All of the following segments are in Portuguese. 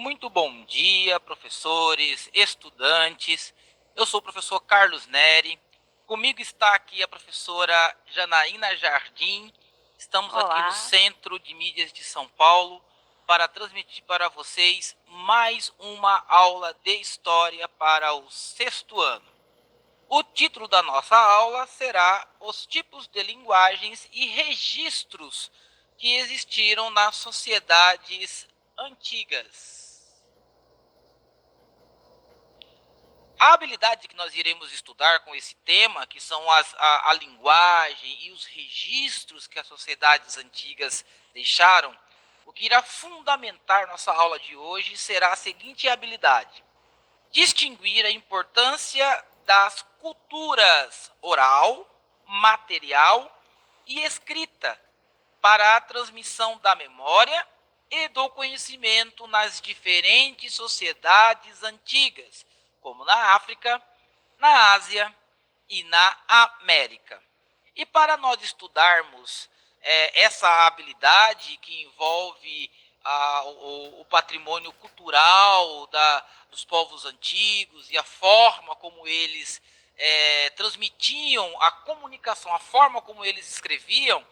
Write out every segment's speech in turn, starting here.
Muito bom dia, professores, estudantes. Eu sou o professor Carlos Neri. Comigo está aqui a professora Janaína Jardim. Estamos aqui no Olá. Centro de Mídias de São Paulo para transmitir para vocês mais uma aula de história para o sexto ano. O título da nossa aula será Os tipos de linguagens e registros que existiram nas sociedades antigas. A habilidade que nós iremos estudar com esse tema, que são a linguagem e os registros que as sociedades antigas deixaram, o que irá fundamentar nossa aula de hoje será a seguinte habilidade: distinguir a importância das culturas oral, material e escrita para a transmissão da memória e do conhecimento nas diferentes sociedades antigas, como na África, na Ásia e na América. E para nós estudarmos essa habilidade que envolve o patrimônio cultural dos povos antigos e a forma como eles transmitiam a comunicação, a forma como eles escreviam,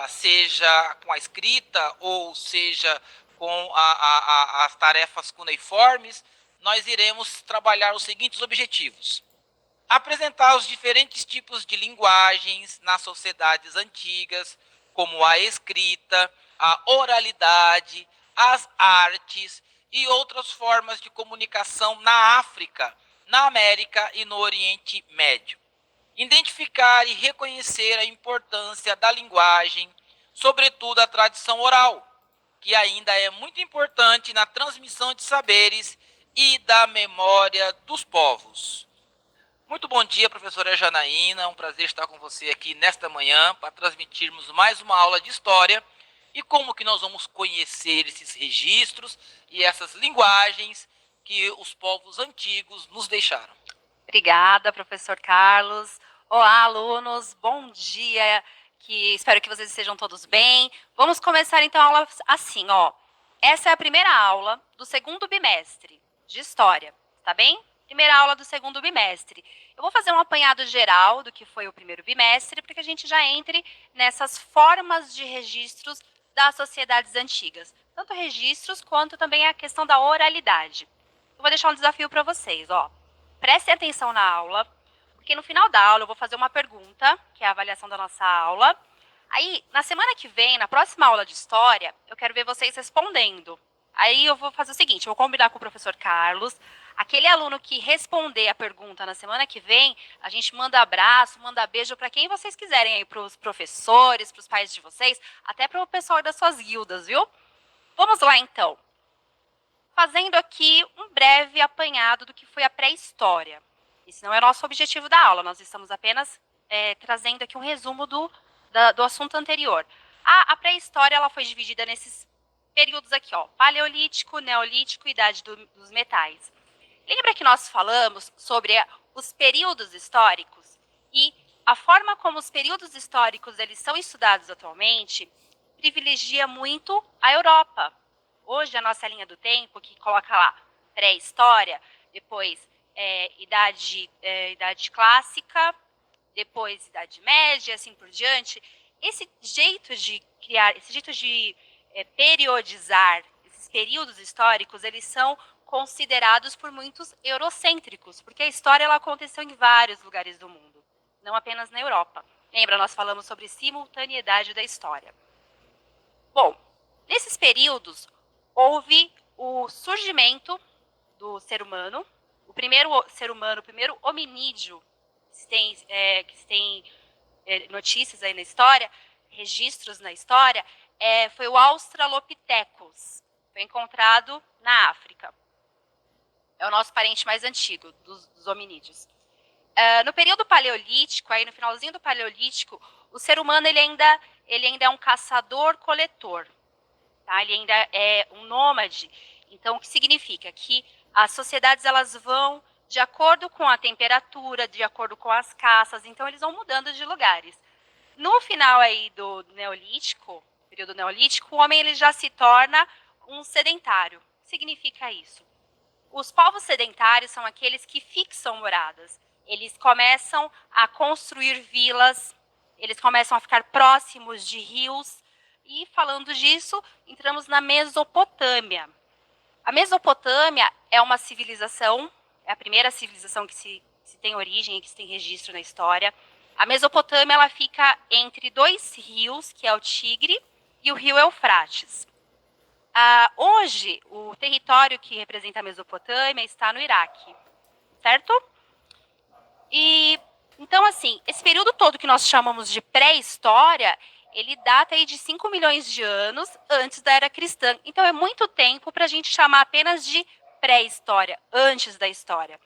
seja com a escrita ou seja com as tarefas cuneiformes, nós iremos trabalhar os seguintes objetivos: apresentar os diferentes tipos de linguagens nas sociedades antigas, como a escrita, a oralidade, as artes e outras formas de comunicação na África, na América e no Oriente Médio. Identificar e reconhecer a importância da linguagem, sobretudo a tradição oral, que ainda é muito importante na transmissão de saberes e da memória dos povos. Muito bom dia, professora Janaína. É um prazer estar com você aqui nesta manhã para transmitirmos mais uma aula de história e como que nós vamos conhecer esses registros e essas linguagens que os povos antigos nos deixaram. Obrigada, professor Carlos. Olá, alunos. Bom dia. Espero que vocês estejam todos bem. Vamos começar então a aula assim, ó. Essa é a primeira aula do segundo bimestre de história, tá bem? Primeira aula do segundo bimestre. Eu vou fazer um apanhado geral do que foi o primeiro bimestre, para que a gente já entre nessas formas de registros das sociedades antigas. Tanto registros quanto também a questão da oralidade. Eu vou deixar um desafio para vocês, ó. Prestem atenção na aula, porque no final da aula eu vou fazer uma pergunta, que é a avaliação da nossa aula. Aí, na semana que vem, na próxima aula de história, eu quero ver vocês respondendo. Aí eu vou fazer o seguinte, eu vou combinar com o professor Carlos. Aquele aluno que responder a pergunta na semana que vem, a gente manda abraço, manda beijo para quem vocês quiserem aí, para os professores, para os pais de vocês, até para o pessoal das suas guildas, viu? Vamos lá, então. Fazendo aqui um breve apanhado do que foi a pré-história. Esse não é o nosso objetivo da aula, nós estamos apenas trazendo aqui um resumo do assunto anterior. A pré-história ela foi dividida nesses períodos aqui, ó, Paleolítico, Neolítico e Idade dos Metais. Lembra que nós falamos sobre os períodos históricos e a forma como os períodos históricos eles são estudados atualmente privilegia muito a Europa. Hoje, a nossa linha do tempo, que coloca lá pré-história, depois idade clássica, depois Idade Média, assim por diante, esse jeito de criar, esse jeito de periodizar esses períodos históricos, eles são considerados por muitos eurocêntricos, porque a história ela aconteceu em vários lugares do mundo, não apenas na Europa. Lembra, nós falamos sobre simultaneidade da história. Bom, nesses períodos, houve o surgimento do ser humano, o primeiro ser humano, o primeiro hominídeo que se tem notícias aí na história, registros na história, foi o Australopithecus. Foi encontrado na África. É o nosso parente mais antigo dos hominídeos. No período paleolítico, aí no finalzinho do paleolítico, o ser humano ele ainda é um caçador-coletor. Tá? Ele ainda é um nômade. Então, o que significa? Que as sociedades elas vão de acordo com a temperatura, de acordo com as caças, então eles vão mudando de lugares. No final aí do Neolítico, período Neolítico, o homem ele já se torna um sedentário. significa isso? Os povos sedentários são aqueles que fixam moradas. Eles começam a construir vilas, eles começam a ficar próximos de rios. E falando disso, entramos na Mesopotâmia. A Mesopotâmia é uma civilização, é a primeira civilização que se tem origem, que se tem registro na história. A Mesopotâmia ela fica entre dois rios, que é o Tigre e o rio Eufrates. Hoje, o território que representa a Mesopotâmia está no Iraque, certo? E, então, assim, esse período todo que nós chamamos de pré-história, ele data aí de 5 milhões de anos antes da era cristã. Então, é muito tempo para a gente chamar apenas de pré-história, antes da história.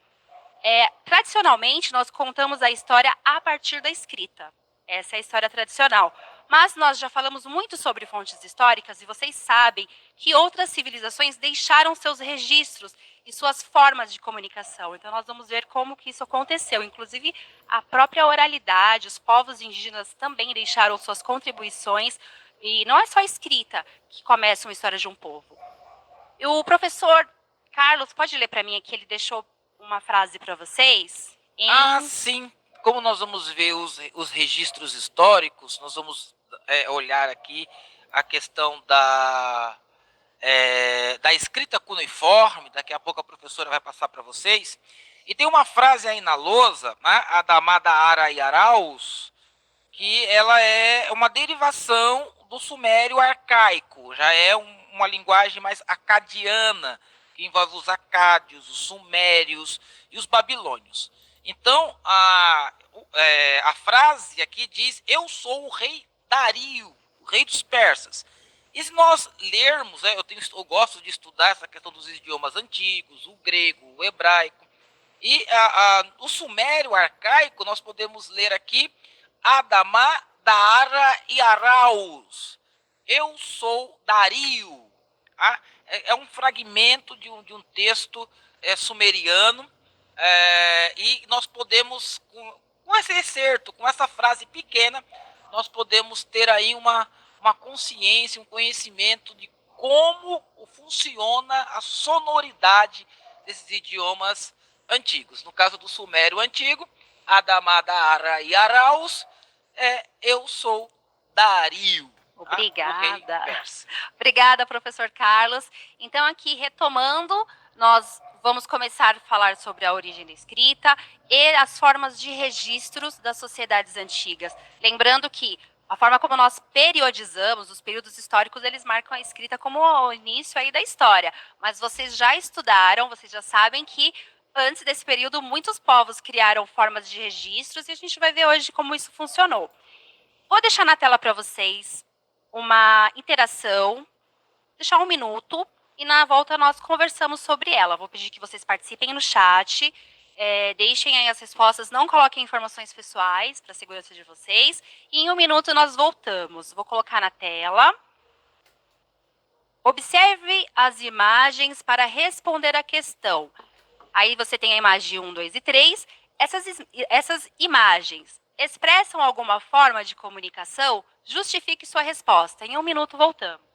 Tradicionalmente, nós contamos a história a partir da escrita. Essa é a história tradicional. Mas nós já falamos muito sobre fontes históricas e vocês sabem que outras civilizações deixaram seus registros e suas formas de comunicação. Então nós vamos ver como que isso aconteceu. Inclusive, a própria oralidade, os povos indígenas também deixaram suas contribuições. E não é só a escrita que começa uma história de um povo. E o professor Carlos, pode ler para mim aqui, ele deixou uma frase para vocês? Sim. Como nós vamos ver os registros históricos, nós vamos olhar aqui a questão da escrita cuneiforme. Daqui a pouco a professora vai passar para vocês. E tem uma frase aí na lousa, né, a da Amada Ara e Araus, que ela é uma derivação do sumério arcaico, já é uma linguagem mais acadiana, que envolve os acádios, os sumérios e os babilônios. Então, a frase aqui diz: eu sou o rei Dario, o rei dos persas. E se nós lermos, eu gosto de estudar essa questão dos idiomas antigos, o grego, o hebraico, e o sumério arcaico, nós podemos ler aqui Adamá, Daara e Araus. Eu sou Dario. É um fragmento de um texto sumeriano, e nós podemos, com esse excerto, com essa frase pequena, nós podemos ter aí uma consciência, um conhecimento de como funciona a sonoridade desses idiomas antigos. No caso do sumério antigo, Adamá, Daara e Araus, eu sou Dario. Obrigada. Obrigada, professor Carlos. Então, aqui, retomando, nós vamos começar a falar sobre a origem da escrita e as formas de registros das sociedades antigas. Lembrando que a forma como nós periodizamos, os períodos históricos, eles marcam a escrita como o início aí da história. Mas vocês já estudaram, vocês já sabem que antes desse período, muitos povos criaram formas de registros e a gente vai ver hoje como isso funcionou. Vou deixar na tela para vocês uma interação, deixar 1 minuto, e na volta nós conversamos sobre ela. Vou pedir que vocês participem no chat, deixem aí as respostas, não coloquem informações pessoais para a segurança de vocês, e em 1 minuto nós voltamos. Vou colocar na tela. Observe as imagens para responder a questão. Aí você tem a imagem 1, 2 e 3. Essas imagens expressam alguma forma de comunicação? Justifique sua resposta. Em 1 minuto, voltamos.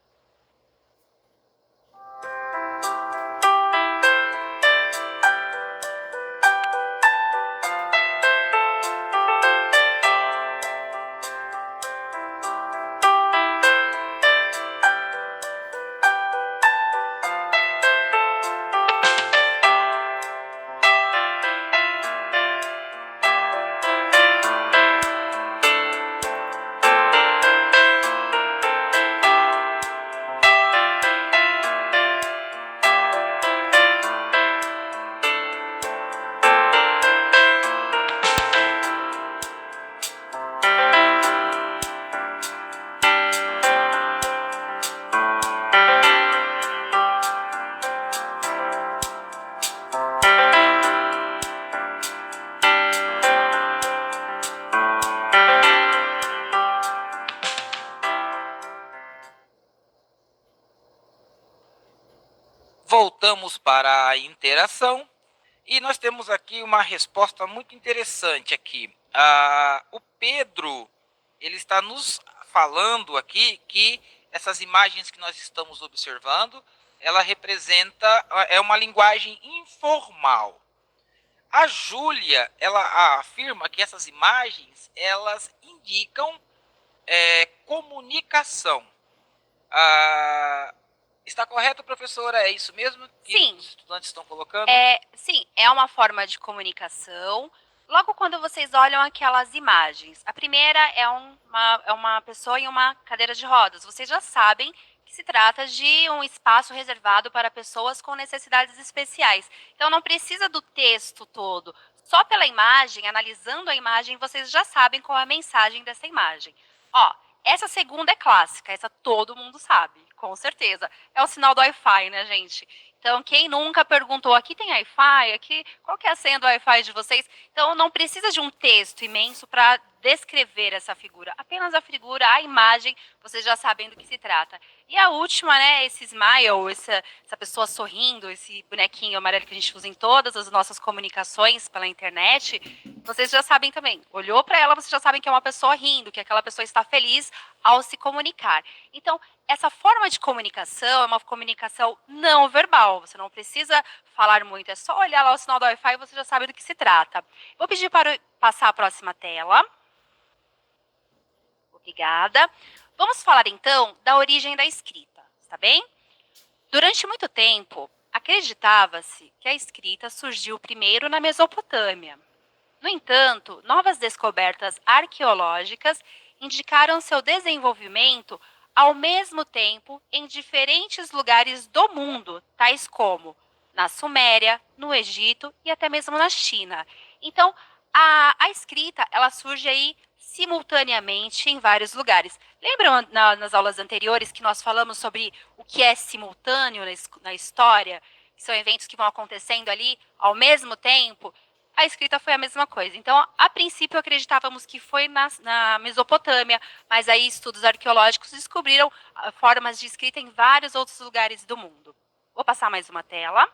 Voltamos para a interação e nós temos aqui uma resposta muito interessante aqui. O Pedro, ele está nos falando aqui que essas imagens que nós estamos observando, ela representa, é uma linguagem informal. A Júlia, ela afirma que essas imagens, elas indicam comunicação. Está correto, professora? É isso mesmo que Sim. os estudantes estão colocando? Sim, é uma forma de comunicação. Logo quando vocês olham aquelas imagens, a primeira é uma pessoa em uma cadeira de rodas. Vocês já sabem que se trata de um espaço reservado para pessoas com necessidades especiais. Então não precisa do texto todo. Só pela imagem, analisando a imagem, vocês já sabem qual é a mensagem dessa imagem. Ó, essa segunda é clássica, essa todo mundo sabe, com certeza. É o sinal do Wi-Fi, né, gente? Então, quem nunca perguntou, aqui tem Wi-Fi? Aqui, qual que é a senha do Wi-Fi de vocês? Então, não precisa de um texto imenso para descrever essa figura. Apenas a figura, a imagem, vocês já sabem do que se trata. E a última, né, esse smile, essa pessoa sorrindo, esse bonequinho amarelo que a gente usa em todas as nossas comunicações pela internet, vocês já sabem também. Olhou para ela, vocês já sabem que é uma pessoa rindo, que aquela pessoa está feliz ao se comunicar. Então, essa forma de comunicação é uma comunicação não verbal. Você não precisa falar muito, é só olhar lá o sinal do Wi-Fi e você já sabe do que se trata. Vou pedir para passar a próxima tela. Obrigada. Vamos falar então da origem da escrita, está bem? Durante muito tempo, acreditava-se que a escrita surgiu primeiro na Mesopotâmia. No entanto, novas descobertas arqueológicas indicaram seu desenvolvimento ao mesmo tempo em diferentes lugares do mundo, tais como na Suméria, no Egito e até mesmo na China. Então, a escrita ela surge aí simultaneamente em vários lugares. Lembram nas aulas anteriores que nós falamos sobre o que é simultâneo na história? Que são eventos que vão acontecendo ali ao mesmo tempo? A escrita foi a mesma coisa. Então, a princípio, acreditávamos que foi na Mesopotâmia, mas aí estudos arqueológicos descobriram formas de escrita em vários outros lugares do mundo. Vou passar mais uma tela.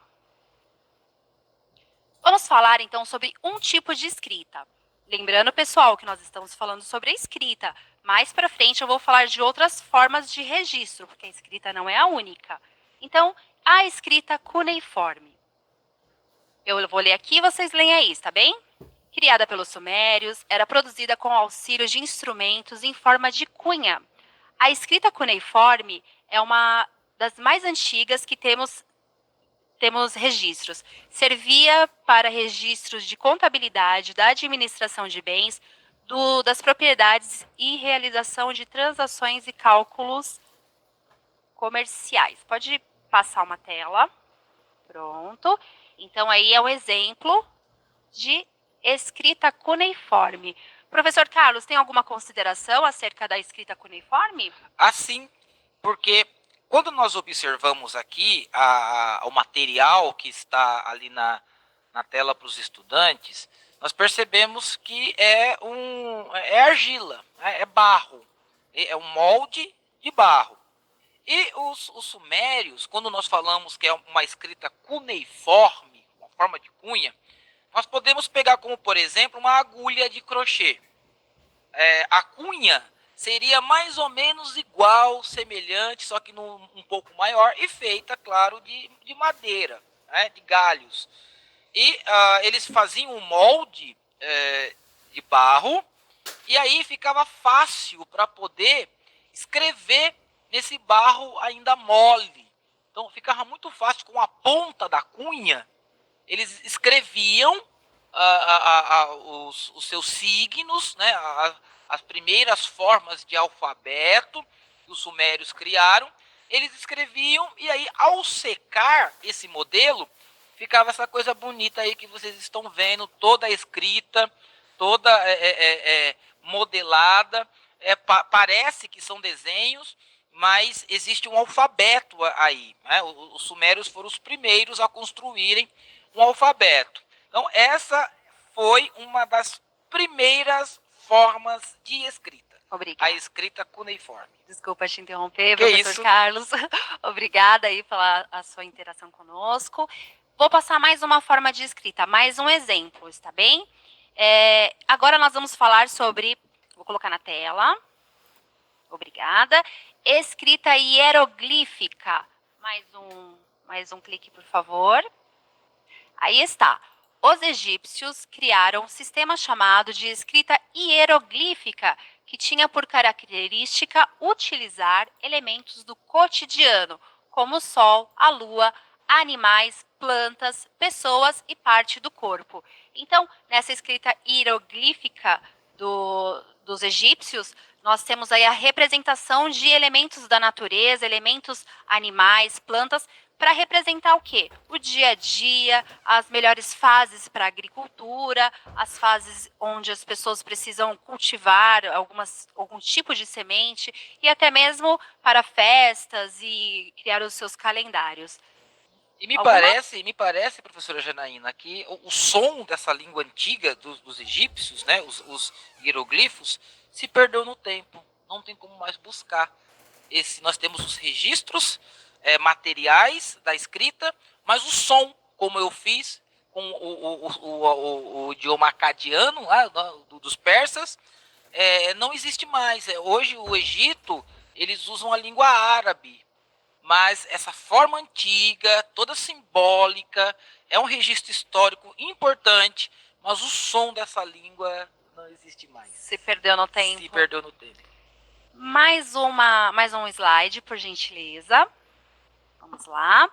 Vamos falar, então, sobre um tipo de escrita. Lembrando, pessoal, que nós estamos falando sobre a escrita. Mais para frente, eu vou falar de outras formas de registro, porque a escrita não é a única. Então, a escrita cuneiforme. Eu vou ler aqui, vocês leem aí, tá bem? Criada pelos sumérios, era produzida com auxílio de instrumentos em forma de cunha. A escrita cuneiforme é uma das mais antigas que temos registros. Servia para registros de contabilidade, da administração de bens, das propriedades e realização de transações e cálculos comerciais. Pode passar uma tela. Pronto. Então, aí é um exemplo de escrita cuneiforme. Professor Carlos, tem alguma consideração acerca da escrita cuneiforme? Assim, porque quando nós observamos aqui o material que está ali na tela para os estudantes, nós percebemos que é argila, é barro, é um molde de barro. E os sumérios, quando nós falamos que é uma escrita cuneiforme, uma forma de cunha, nós podemos pegar como, por exemplo, uma agulha de crochê. A cunha seria mais ou menos igual, semelhante, só que um pouco maior e feita, claro, de madeira, né, de galhos. E eles faziam um molde de barro e aí ficava fácil para poder escrever nesse barro ainda mole. Então ficava muito fácil com a ponta da cunha. Eles escreviam os seus signos, né, as primeiras formas de alfabeto que os sumérios criaram. Eles escreviam e aí, ao secar esse modelo, ficava essa coisa bonita aí que vocês estão vendo, toda escrita, toda modelada. Parece que são desenhos, mas existe um alfabeto aí, né? Os sumérios foram os primeiros a construírem um alfabeto. Então, essa foi uma das primeiras formas de escrita. Obrigada. A escrita cuneiforme. Desculpa te interromper, Que professor isso? Carlos. Obrigada aí pela sua interação conosco. Vou passar mais uma forma de escrita, mais um exemplo, está bem? Agora nós vamos falar sobre, vou colocar na tela. Obrigada. Escrita hieroglífica. Mais um clique, por favor. Aí está. Os egípcios criaram um sistema chamado de escrita hieroglífica, que tinha por característica utilizar elementos do cotidiano, como o sol, a lua, animais, plantas, pessoas e parte do corpo. Então, nessa escrita hieroglífica dos egípcios, nós temos aí a representação de elementos da natureza, elementos animais, plantas, para representar o quê? O dia a dia, as melhores fases para a agricultura, as fases onde as pessoas precisam cultivar algum tipo de semente e até mesmo para festas e criar os seus calendários. E Alguma? me parece, professora Janaína, que o som dessa língua antiga dos egípcios, né, os hieroglifos, se perdeu no tempo. Não tem como mais buscar. Nós temos os registros materiais da escrita, mas o som, como eu fiz com o idioma acadiano, dos persas, não existe mais. Hoje o Egito, eles usam a língua árabe, mas essa forma antiga, toda simbólica, é um registro histórico importante, mas o som dessa língua não existe mais. Se perdeu no tempo. Se perdeu no tempo. Mais um slide, por gentileza. Vamos lá.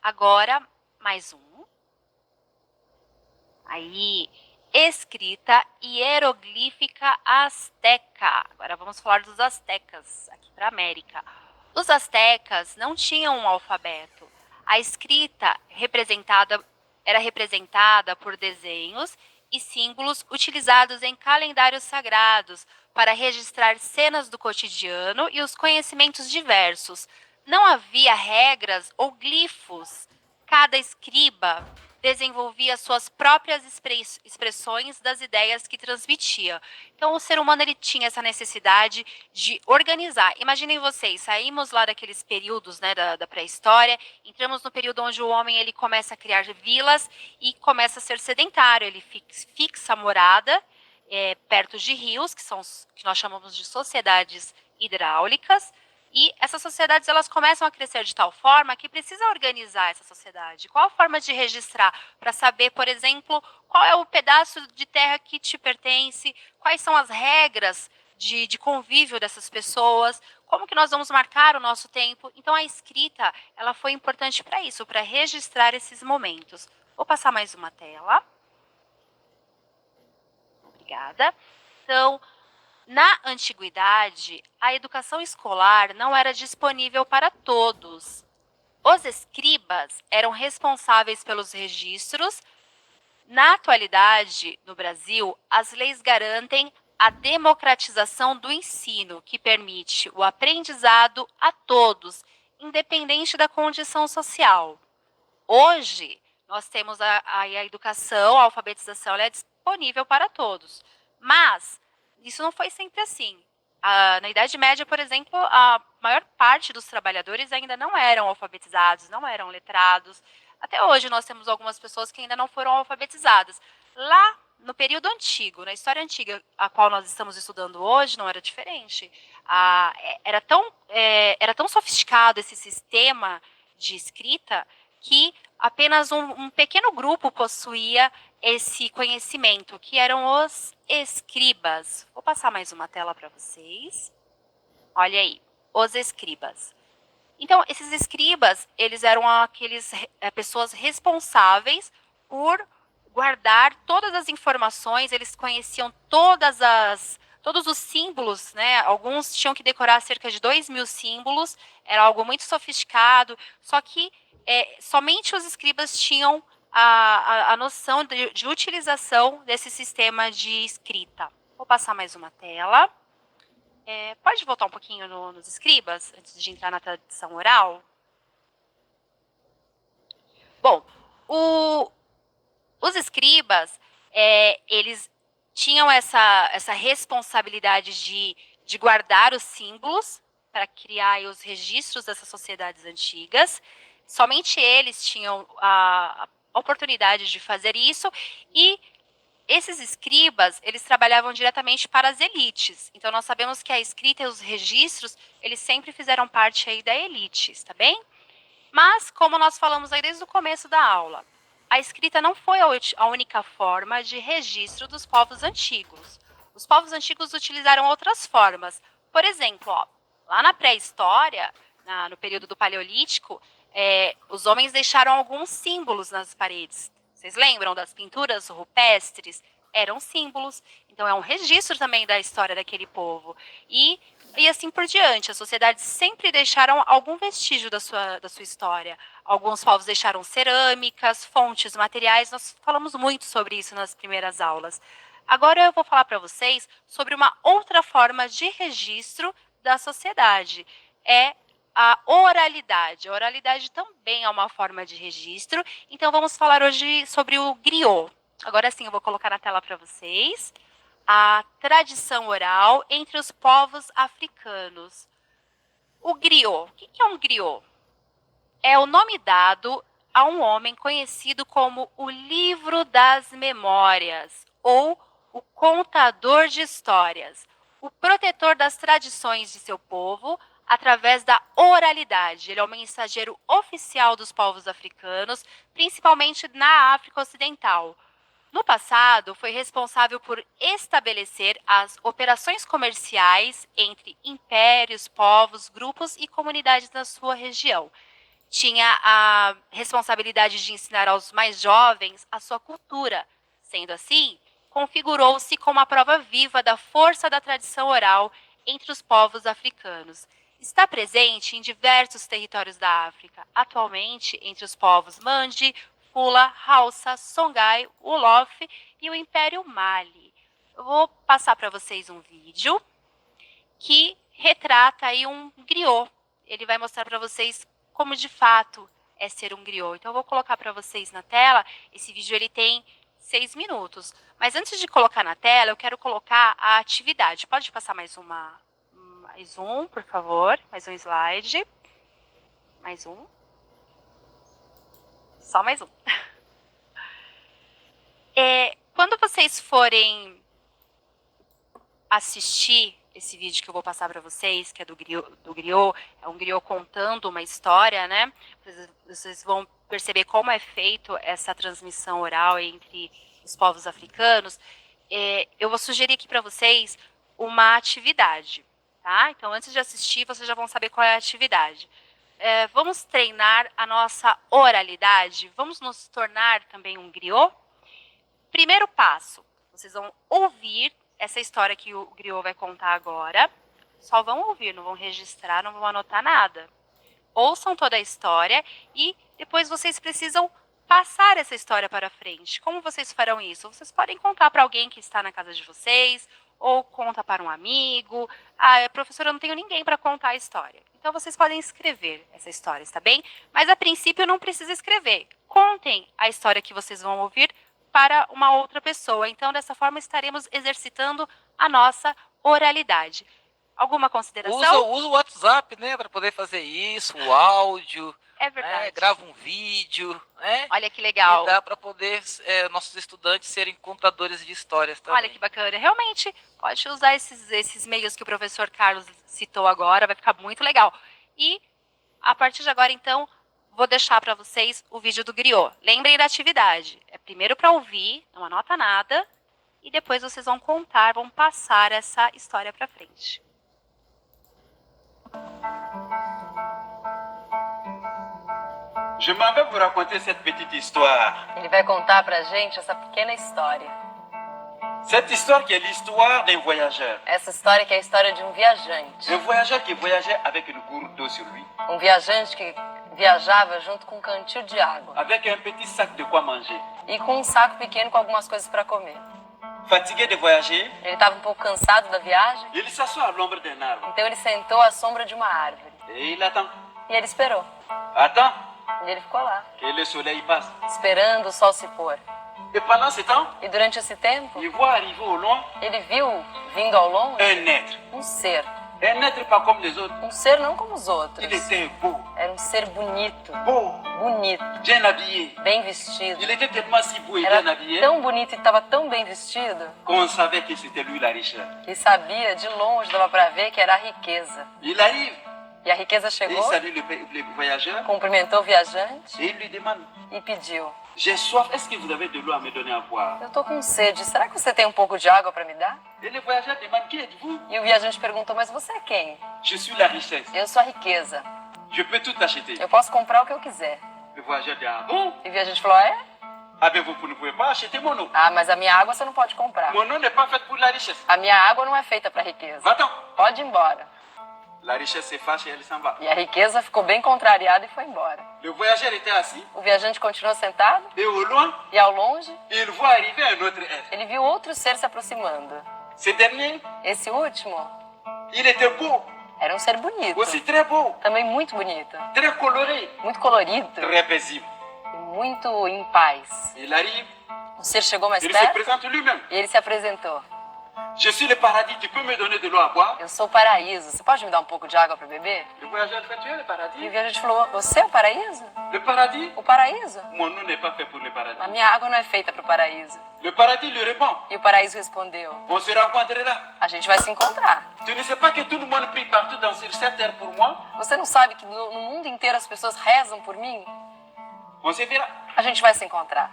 Agora, mais um. Aí, escrita hieroglífica asteca. Agora vamos falar dos astecas, aqui para a América. Os astecas não tinham um alfabeto. A escrita era representada por desenhos e símbolos utilizados em calendários sagrados para registrar cenas do cotidiano e os conhecimentos diversos. Não havia regras ou glifos. Cada escriba desenvolvia suas próprias expressões das ideias que transmitia. Então, o ser humano ele tinha essa necessidade de organizar. Imaginem vocês, saímos lá daqueles períodos, né, da pré-história, entramos no período onde o homem ele começa a criar vilas e começa a ser sedentário, ele fixa a morada perto de rios, que nós chamamos de sociedades hidráulicas, e essas sociedades elas começam a crescer de tal forma que precisa organizar essa sociedade. Qual a forma de registrar para saber, por exemplo, qual é o pedaço de terra que te pertence, quais são as regras de convívio dessas pessoas, como que nós vamos marcar o nosso tempo. Então a escrita ela foi importante para isso, para registrar esses momentos. Vou passar mais uma tela. Obrigada. Então, na antiguidade, a educação escolar não era disponível para todos. Os escribas eram responsáveis pelos registros. Na atualidade, no Brasil, as leis garantem a democratização do ensino, que permite o aprendizado a todos, independente da condição social. Hoje, nós temos a educação, a alfabetização, ela é disponível para todos. Mas isso não foi sempre assim. Na Idade Média, por exemplo, a maior parte dos trabalhadores ainda não eram alfabetizados, não eram letrados. Até hoje nós temos algumas pessoas que ainda não foram alfabetizadas. Lá no período antigo, na história antiga, a qual nós estamos estudando hoje, não era diferente. Era tão sofisticado esse sistema de escrita que apenas um pequeno grupo possuía esse conhecimento, que eram os escribas. Vou passar mais uma tela para vocês. Olha aí, os escribas. Então, esses escribas, eles eram aqueles pessoas responsáveis por guardar todas as informações, eles conheciam todos os símbolos, né? Alguns tinham que decorar cerca de 2.000 símbolos, era algo muito sofisticado, só que somente os escribas tinham a noção de utilização desse sistema de escrita. Vou passar mais uma tela. Pode voltar um pouquinho nos escribas, antes de entrar na tradição oral? Bom, os escribas, eles tinham essa responsabilidade de guardar os símbolos para criar os registros dessas sociedades antigas. Somente eles tinham a oportunidade de fazer isso e esses escribas, eles trabalhavam diretamente para as elites. Então, nós sabemos que a escrita e os registros, eles sempre fizeram parte aí da elite, está bem? Mas, como nós falamos aí desde o começo da aula, a escrita não foi a única forma de registro dos povos antigos. Os povos antigos utilizaram outras formas. Por exemplo, lá na pré-história, no período do Paleolítico, os homens deixaram alguns símbolos nas paredes. Vocês lembram das pinturas rupestres? Eram símbolos. Então, é um registro também da história daquele povo. E assim por diante. As sociedades sempre deixaram algum vestígio da sua história. Alguns povos deixaram cerâmicas, fontes, materiais. Nós falamos muito sobre isso nas primeiras aulas. Agora eu vou falar para vocês sobre uma outra forma de registro da sociedade. É a oralidade. A oralidade também é uma forma de registro. Então vamos falar hoje sobre o griot. Agora sim, eu vou colocar na tela para vocês a tradição oral entre os povos africanos. O griot. O que é um griot? É o nome dado a um homem conhecido como o Livro das Memórias ou o Contador de Histórias, o protetor das tradições de seu povo através da oralidade. Ele é o mensageiro oficial dos povos africanos, principalmente na África Ocidental. No passado, foi responsável por estabelecer as operações comerciais entre impérios, povos, grupos e comunidades da sua região. Tinha a responsabilidade de ensinar aos mais jovens a sua cultura. Sendo assim, configurou-se como a prova viva da força da tradição oral entre os povos africanos. Está presente em diversos territórios da África, atualmente entre os povos Mandi, Fula, Hausa, Songhai, Wolof e o Império Mali. Eu vou passar para vocês um vídeo que retrata aí um griot. Ele vai mostrar para vocês como de fato é ser um griot. Então eu vou colocar para vocês na tela. Esse vídeo ele tem 6 minutos. Mas antes de colocar na tela, eu quero colocar a atividade. Pode passar mais um, por favor. Mais um slide. Mais um. Só mais um. Quando vocês forem assistir esse vídeo que eu vou passar para vocês, que é do griot, é um griot contando uma história, né? Vocês vão perceber como é feito essa transmissão oral entre os povos africanos. Eu vou sugerir aqui para vocês uma atividade, tá? Então, antes de assistir, vocês já vão saber qual é a atividade. Vamos treinar a nossa oralidade? Vamos nos tornar também um griot? Primeiro passo, vocês vão ouvir essa história que o griot vai contar agora. Só vão ouvir, não vão registrar, não vão anotar nada. Ouçam toda a história e depois vocês precisam passar essa história para frente. Como vocês farão isso? Vocês podem contar para alguém que está na casa de vocês, ou conta para um amigo. Professora, eu não tenho ninguém para contar a história. Então vocês podem escrever essa história, está bem? Mas a princípio não precisa escrever. Contem a história que vocês vão ouvir para uma outra pessoa. Então, dessa forma, estaremos exercitando a nossa oralidade. Alguma consideração? Usa o WhatsApp, né, para poder fazer isso, o áudio. É verdade. Grava um vídeo, né? Olha que legal. E dá para poder nossos estudantes serem contadores de histórias também. Olha que bacana. Realmente, pode usar esses meios que o professor Carlos citou agora, vai ficar muito legal. E, a partir de agora, então, vou deixar para vocês o vídeo do griot. Lembrem da atividade. É primeiro para ouvir, não anota nada, e depois vocês vão contar, vão passar essa história para frente. Je m'en vais vous raconter cette petite histoire. Ele vai contar pra gente essa pequena história. Cette histoire qui est l'histoire d'un voyageur. Essa história que é a história de um viajante. Un voyageur qui voyageait avec une gourde d'eau sur lui. Um viajante que viajava junto com um cantil de água. Avec un petit sac de quoi manger. E com um saco pequeno com algumas coisas para comer. Fatigué de voyager, Ele estava um pouco cansado da viagem, il s'assoit à l'ombre d'un arbre. então ele sentou à sombra de uma árvore. Et il attend. E ele esperou. Attend E ele ficou lá, que le soleil passe. esperando o sol se pôr. Et pendant ce temps, E durante esse tempo, il voit arriver au loin ele viu, vindo ao longe, un être. um ser. Un être pas comme les autres. Um ser não como os outros. Il était beau, Era um ser bonito, bonito, bien habillé. bem vestido. Il était tellement si beau et Era bien habillé tão bonito e estava tão bem vestido qu'on savait que c'était lui la richesse. que sabia, de longe dava para ver que era a riqueza. Il arrive, E E a riqueza Et il chegou, salue le voyageur cumprimentou o viajante et il lui demande, e pediu: j'ai soif, est-ce que vous avez de l'eau à me donner à boire? eu tô com sede, será que você tem um pouco de água para me dar? Et le voyageur demande, qui êtes-vous? E o viajante perguntou: mas você é quem? Je suis la richesse, Eu sou a riqueza, je peux tout acheter. eu posso comprar o que eu quiser. Le voyageur dit, ah bon? E o viajante falou: é? Ah ben vous ne pouvez pas acheter mon eau. Ah, mas a minha água você não pode comprar. Mon eau n'est pas faite pour la richesse. A minha água não é feita para riqueza. Va-t'en. Pode ir embora. La richesse se fâche et elle s'en va. E a riqueza ficou bem contrariada e foi embora. Le voyageur était assis O viajante continuou sentado et au loin, e ao longe il voit arriver un autre être. ele viu outro ser se aproximando. Ce dernier, Esse último il était beau, era um ser bonito, aussi très beau, também muito bonito, très coloré, muito colorido très paisible. e muito em paz. Il arrive, O ser chegou mais il se perto présente lui-même. e ele se apresentou. Je suis le paradis, tu peux me donner de l'eau à boire? Eu sou o paraíso, você pode me dar um pouco de água para beber? Le voyageur fait, tu es le E o paradis? viajante falou: você é o paraíso? Le paradis? O paraíso? Mon eau n'est pas fait pour le A paradis. minha água não é feita para o paraíso. Le paradis lui répond, E o paraíso respondeu: on se rencontrera. a gente vai se encontrar. Tu ne sais pas que tout le monde prie partout sur cette terre pour moi? Você não sabe que no mundo inteiro as pessoas rezam por mim? On se verra. A gente vai se encontrar.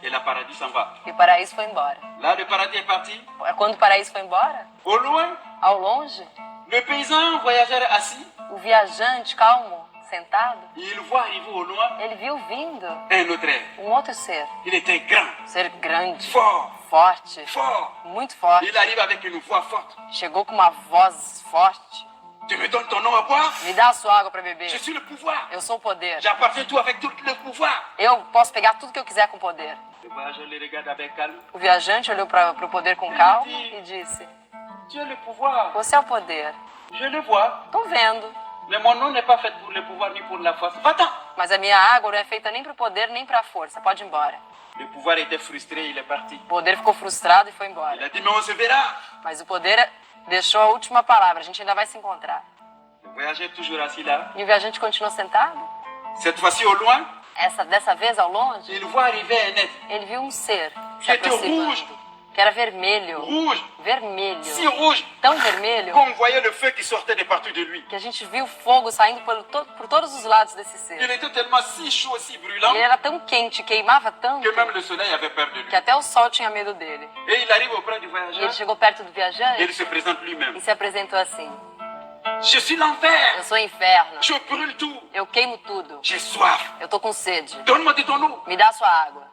Et le paradis s'en va. E o paraíso foi embora. Là, le paradis est parti. Quando o paraíso foi embora, Au loin, ao longe, le paysan voyageur est assis. o viajante, calmo, sentado, Il voit arriver au loin ele viu vindo un autre être. um outro ser. Il était grand, Um ser grande, fort, forte, fort. muito forte. Il arrive avec une voix forte. Chegou com uma voz forte. Tu me donnes ton nom à boire? Me dá a sua água para beber. Je suis le pouvoir. Eu sou o poder. J'appartiens tout avec tout le pouvoir. Eu posso pegar tudo que eu quiser com poder. Le voyageur le regarde avec calme. O viajante olhou para o poder com calma e disse: Tu as le pouvoir. você é o poder. Je le vois. Tô vendo. Mais mon nom n'est pas fait pour le pouvoir ni pour la force. Va-t'en. Mas a minha água não é feita nem para o poder nem para a força. Pode ir embora. Le pouvoir était frustré, il est parti. O poder ficou frustrado e foi Il embora. a dit, mais on se verra. Mas o poder deixou a última palavra. A gente ainda vai se encontrar. Le voyageur est toujours assis là. E o viajante continuou sentado. Cette fois-ci, au loin, Dessa vez, ao longe, il voit arriver un être. ele viu um ser se Que était aproximando. rouge. Que era vermelho. Rouge, Vermelho. si rouge, Tão vermelho qu'on voyait le feu qui sortait de partout de lui. que a gente viu fogo saindo por todos os lados desse ser. Il était tellement si chaud, si brûlant, Ele era tão quente, queimava tanto, que même le soleil avait peur de lui. que até o sol tinha medo dele. Et il arrive auprès du E voyageur ele chegou perto do et il viajante se présente lui-même. e se apresentou assim: Je suis l'enfer, eu sou o inferno, je brûle tout, eu queimo tudo, j'ai soif, eu tô com sede, donne-moi de ton eau. me dá a sua água.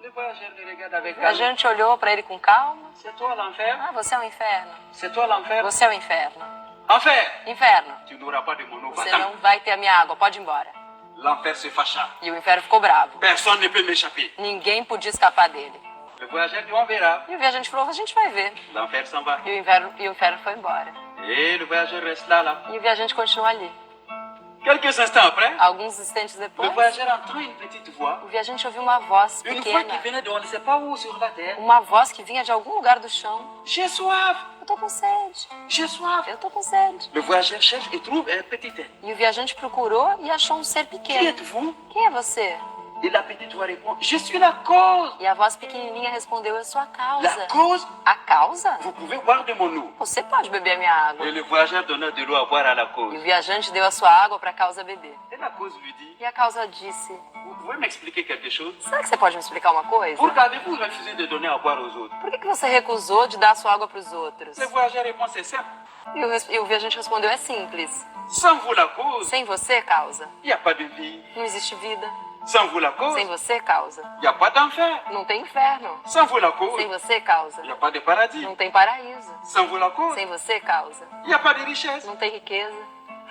Le voyageur le regarde avec O calme. viajante olhou para ele com calma: C'est toi l'enfer, ah, você é o inferno, c'est toi l'enfer. você é o inferno. Enfer, Inferno, tu n'auras pas de mon eau, você va-t'en. não vai ter a minha água, pode ir embora. L'enfer se fâcha. E o inferno ficou bravo. Personne ne peut m'échapper. Ninguém podia escapar dele. Le voyageur dit, on verra. E o viajante falou: a gente vai ver. L'enfer s'en va. E o inferno foi embora. Et le voyageur reste là. E o viajante continuou ali. Quelques instants après, Alguns instantes le depois, voyageur entend une petite voix. o viajante ouviu uma voz Une voix qui pequena. venait de on ne sait pas où sur la terre. Uma voz que vinha de algum lugar do chão. J'ai soif, Eu tô com sede. j'ai soif. Eu tô com sede. Le voyageur cherche et trouve un petit être. E o viajante procurou e achou um ser Qui pequeno. êtes-vous? Quem é você? Et la petite voix répond, je suis la cause. E a voz pequenininha respondeu: eu sou a La causa. cause, A causa? vous pouvez boire de mon eau. Você pode beber a minha água. Et le voyageur donna de l'eau à boire à la E cause. o viajante deu a sua água para a causa beber. Et la cause lui dit, E a causa disse: vous pouvez m'expliquer quelque chose? será que você pode me explicar uma coisa? Pourquoi avez-vous refusé de donner à boire aux autres? Por que você recusou de dar a sua água para os outros? Le voyageur répond, c'est simple. E o viajante respondeu: é simples. Sans vous la cause, Sem você, causa, il n'y a pas de vie. não existe vida. Sans vous la cause, Sem il você, causa, n'y a pas d'enfer. não tem inferno. Sans vous la cause, Sem você, causa, il n'y a pas de paradis. não tem paraíso. Sans vous la cause, Sem você, causa, il n'y a pas de richesse. não tem riqueza.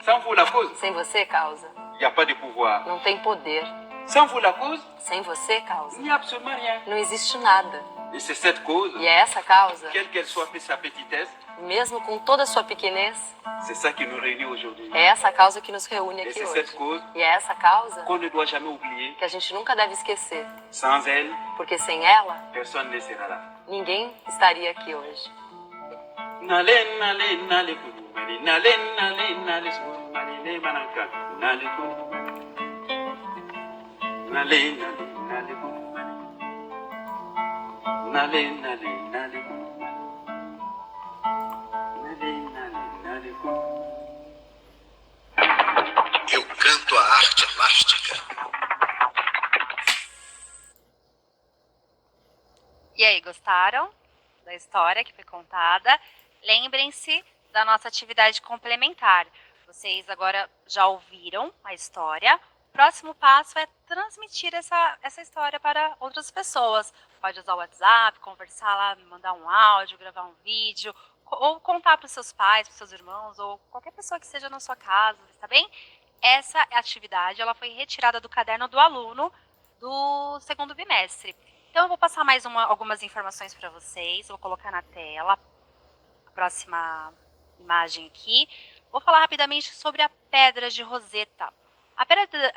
Sans vous la cause, Sem você, causa, il n'y a pas de pouvoir. não tem poder. Sans vous la cause, Sem você, il causa, n'y a absolument rien. não existe nada. Et c'est cette cause, E é essa causa, quelle qu'elle soit sa petitesse, mesmo com toda a sua pequenez, c'est ça qui nous réunit aujourd'hui. é essa causa que nos reúne Et aqui c'est hoje. cette cause E é essa causa qu'on ne doit jamais oublier. que a gente nunca deve esquecer, Sans elle, porque sem ela, personne ne sera là. ninguém estaria aqui hoje. Nale, nale, nale, kuru, mani, nale, nale, nale, suru, mani, le, manaka, nale, kuru, mani. Nale, nale, nale, kuru, mani. Nale, nale, nale, kuru, mani. Nale, nale, nale, kuru, mani. tua arte elástica. E aí, gostaram da história que foi contada? Lembrem-se da nossa atividade complementar. Vocês agora já ouviram a história. O próximo passo é transmitir essa história para outras pessoas. Pode usar o WhatsApp, conversar lá, mandar um áudio, gravar um vídeo, ou contar para os seus pais, para os seus irmãos, ou qualquer pessoa que esteja na sua casa, está bem? Essa atividade ela foi retirada do caderno do aluno do segundo bimestre. Então, eu vou passar mais algumas informações para vocês. Vou colocar na tela a próxima imagem aqui. Vou falar rapidamente sobre a Pedra de Roseta. A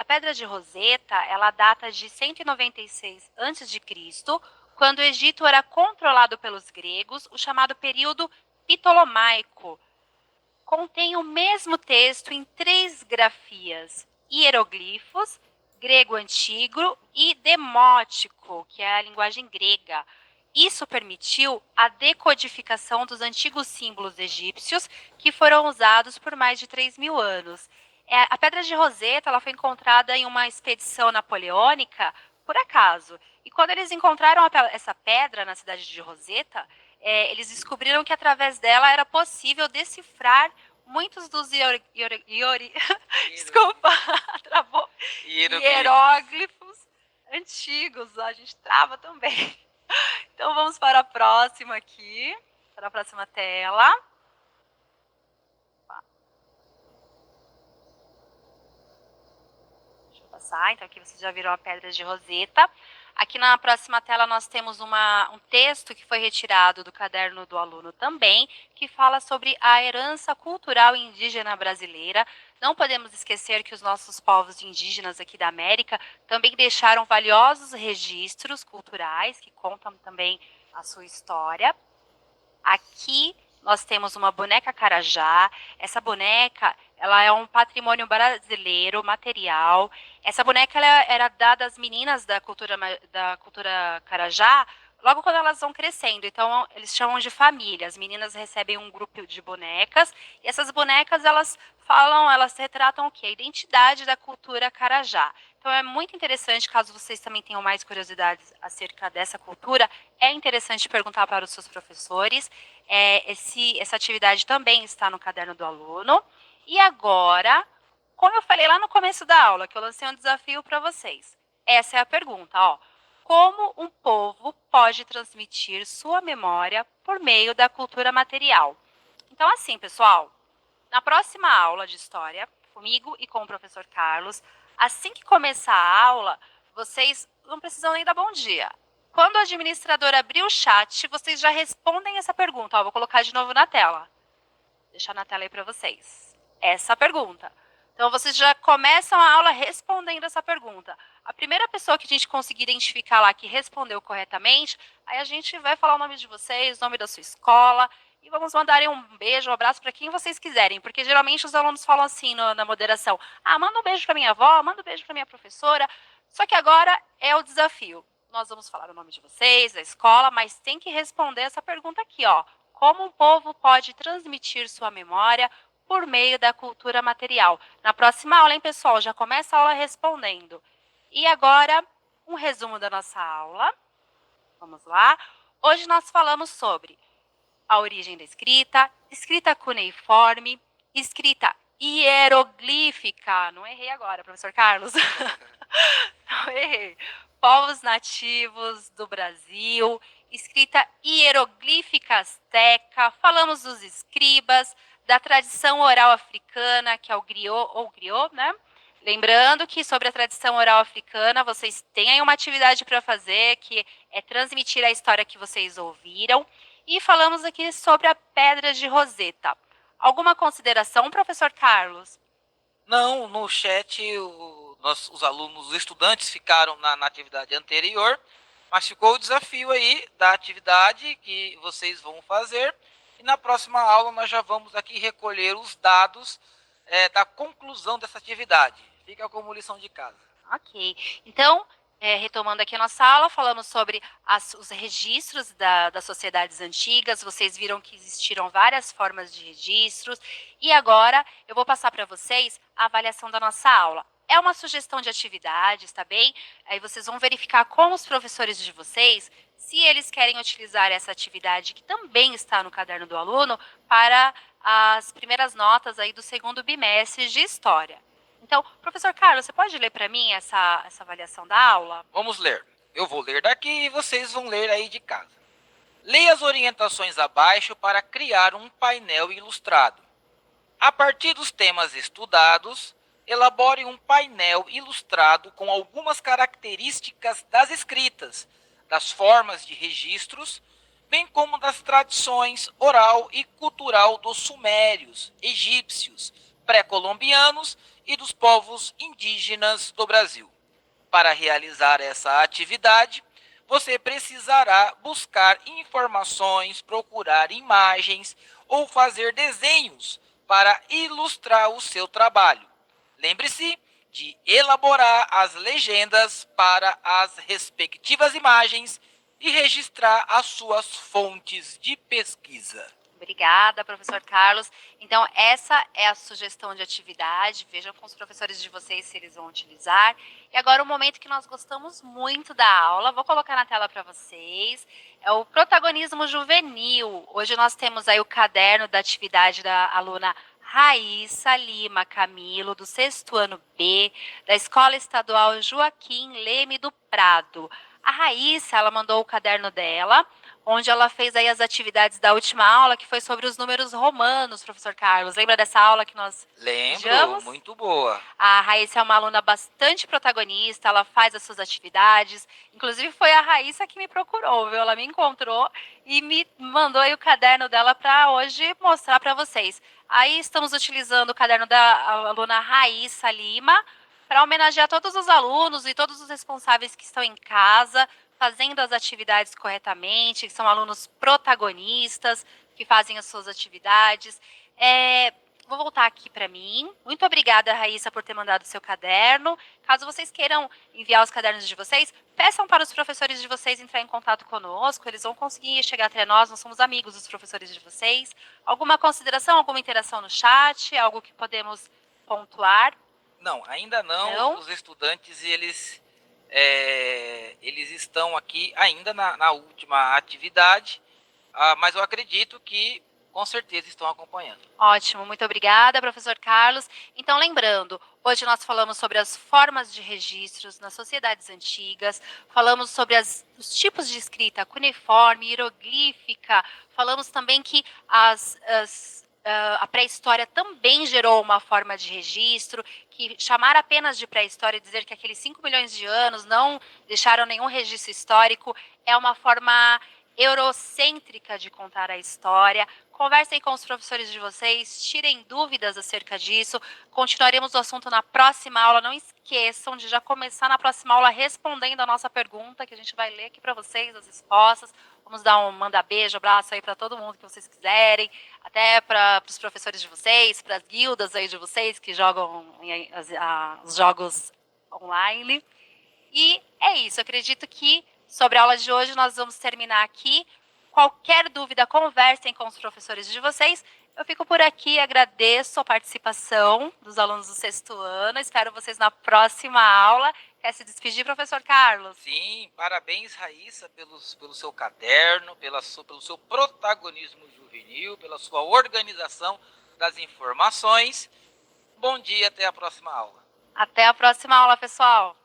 Pedra de Roseta, ela data de 196 a.C., quando o Egito era controlado pelos gregos, o chamado período Ptolomaico. Contém o mesmo texto em 3 grafias, hieroglifos, grego antigo e demótico, que é a linguagem grega. Isso permitiu a decodificação dos antigos símbolos egípcios que foram usados por mais de 3.000 anos. A Pedra de Roseta ela foi encontrada em uma expedição napoleônica, por acaso. E quando eles encontraram essa pedra na cidade de Roseta, eles descobriram que através dela era possível decifrar muitos dos desculpa, travou. Hieróglifos antigos. A gente trava também. Então vamos para a próxima aqui, para a próxima tela. Deixa eu passar. Então aqui vocês já viram a Pedra de Roseta. Aqui na próxima tela nós temos um texto que foi retirado do caderno do aluno também, que fala sobre a herança cultural indígena brasileira. Não podemos esquecer que os nossos povos indígenas aqui da América também deixaram valiosos registros culturais que contam também a sua história. Aqui nós temos uma boneca carajá. Essa boneca ela é um patrimônio brasileiro material. Essa boneca ela era dada às meninas da cultura carajá logo quando elas vão crescendo. Então, eles chamam de família. As meninas recebem um grupo de bonecas. E essas bonecas, elas retratam o quê? A identidade da cultura carajá. Então, é muito interessante, caso vocês também tenham mais curiosidades acerca dessa cultura, é interessante perguntar para os seus professores. Essa atividade também está no caderno do aluno. E agora, como eu falei lá no começo da aula, que eu lancei um desafio para vocês. Essa é a pergunta, ó. Como um povo pode transmitir sua memória por meio da cultura material? Então, assim, pessoal, na próxima aula de história, comigo e com o professor Carlos, assim que começar a aula, vocês não precisam nem dar bom dia. Quando o administrador abrir o chat, vocês já respondem essa pergunta. Ó, vou colocar de novo na tela. Vou deixar na tela aí para vocês. Essa pergunta. Então, vocês já começam a aula respondendo essa pergunta. A primeira pessoa que a gente conseguir identificar lá que respondeu corretamente, aí a gente vai falar o nome de vocês, o nome da sua escola, e vamos mandarem um beijo, um abraço para quem vocês quiserem, porque geralmente os alunos falam assim na moderação, manda um beijo para minha avó, manda um beijo para minha professora, só que agora é o desafio. Nós vamos falar o nome de vocês, da escola, mas tem que responder essa pergunta aqui, ó. Como um povo pode transmitir sua memória por meio da cultura material? Na próxima aula, hein, pessoal? Já começa a aula respondendo. E agora, um resumo da nossa aula. Vamos lá. Hoje nós falamos sobre a origem da escrita, escrita cuneiforme, escrita hieroglífica. Não errei agora, professor Carlos. Não errei. Povos nativos do Brasil, escrita hieroglífica asteca. Falamos dos escribas, da tradição oral africana, que é o griot, né? Lembrando que sobre a tradição oral africana, vocês têm aí uma atividade para fazer, que é transmitir a história que vocês ouviram. E falamos aqui sobre a Pedra de Roseta. Alguma consideração, professor Carlos? Não, no chat os alunos, os estudantes ficaram na atividade anterior, mas ficou o desafio aí da atividade que vocês vão fazer. E na próxima aula nós já vamos aqui recolher os dados da conclusão dessa atividade. Fica como lição de casa. Ok. Então, retomando aqui a nossa aula, falamos sobre os registros das sociedades antigas. Vocês viram que existiram várias formas de registros. E agora, eu vou passar para vocês a avaliação da nossa aula. é uma sugestão de atividades, tá bem? Aí vocês vão verificar com os professores de vocês se eles querem utilizar essa atividade que também está no caderno do aluno para as primeiras notas aí do segundo bimestre de História. Então, professor Carlos, você pode ler para mim essa avaliação da aula? Vamos ler. Eu vou ler daqui e vocês vão ler aí de casa. Leia as orientações abaixo para criar um painel ilustrado. A partir dos temas estudados, elabore um painel ilustrado com algumas características das escritas, das formas de registros, bem como das tradições oral e cultural dos sumérios, egípcios, pré-colombianos e dos povos indígenas do Brasil. Para realizar essa atividade, você precisará buscar informações, procurar imagens ou fazer desenhos para ilustrar o seu trabalho. Lembre-se de elaborar as legendas para as respectivas imagens e registrar as suas fontes de pesquisa. Obrigada, professor Carlos. Então, essa é a sugestão de atividade. Vejam com os professores de vocês se eles vão utilizar. E agora, o momento que nós gostamos muito da aula, vou colocar na tela para vocês, é o protagonismo juvenil. Hoje nós temos aí o caderno da atividade da aluna Raíssa Lima Camilo, do 6º ano B, da Escola Estadual Joaquim Leme do Prado. A Raíssa, ela mandou o caderno dela, onde ela fez aí as atividades da última aula, que foi sobre os números romanos, professor Carlos. Lembra dessa aula que nós Lembro, muito boa. A Raíssa é uma aluna bastante protagonista, ela faz as suas atividades. Inclusive, foi a Raíssa que me procurou, viu? Ela me encontrou e me mandou aí o caderno dela para hoje mostrar para vocês. Aí estamos utilizando o caderno da aluna Raíssa Lima para homenagear todos os alunos e todos os responsáveis que estão em casa, fazendo as atividades corretamente, que são alunos protagonistas, que fazem as suas atividades. Vou voltar aqui para mim. Muito obrigada, Raíssa, por ter mandado o seu caderno. Caso vocês queiram enviar os cadernos de vocês, peçam para os professores de vocês entrar em contato conosco. Eles vão conseguir chegar até nós somos amigos dos professores de vocês. Alguma consideração, alguma interação no chat? Algo que podemos pontuar? Não, ainda não. Não? Os estudantes, eles estão aqui ainda na última atividade, mas eu acredito que com certeza estão acompanhando. Ótimo, muito obrigada, professor Carlos. Então, lembrando, hoje nós falamos sobre as formas de registros nas sociedades antigas, falamos sobre os tipos de escrita cuneiforme, hieroglífica, falamos também que a pré-história também gerou uma forma de registro, que chamar apenas de pré-história e dizer que aqueles 5 milhões de anos não deixaram nenhum registro histórico é uma forma eurocêntrica de contar a história. Conversem com os professores de vocês, tirem dúvidas acerca disso. Continuaremos o assunto na próxima aula. Não esqueçam de já começar na próxima aula respondendo a nossa pergunta, que a gente vai ler aqui para vocês as respostas. Vamos dar um manda beijo, abraço aí para todo mundo que vocês quiserem, até para os professores de vocês, para as guildas aí de vocês que jogam os jogos online. E é isso, eu acredito que sobre a aula de hoje nós vamos terminar aqui. Qualquer dúvida, conversem com os professores de vocês. Eu fico por aqui, agradeço a participação dos alunos do 6º ano. Espero vocês na próxima aula. Quer se despedir, professor Carlos? Sim, parabéns, Raíssa, pelo seu caderno, pelo seu protagonismo juvenil, pela sua organização das informações. Bom dia, até a próxima aula. Até a próxima aula, pessoal.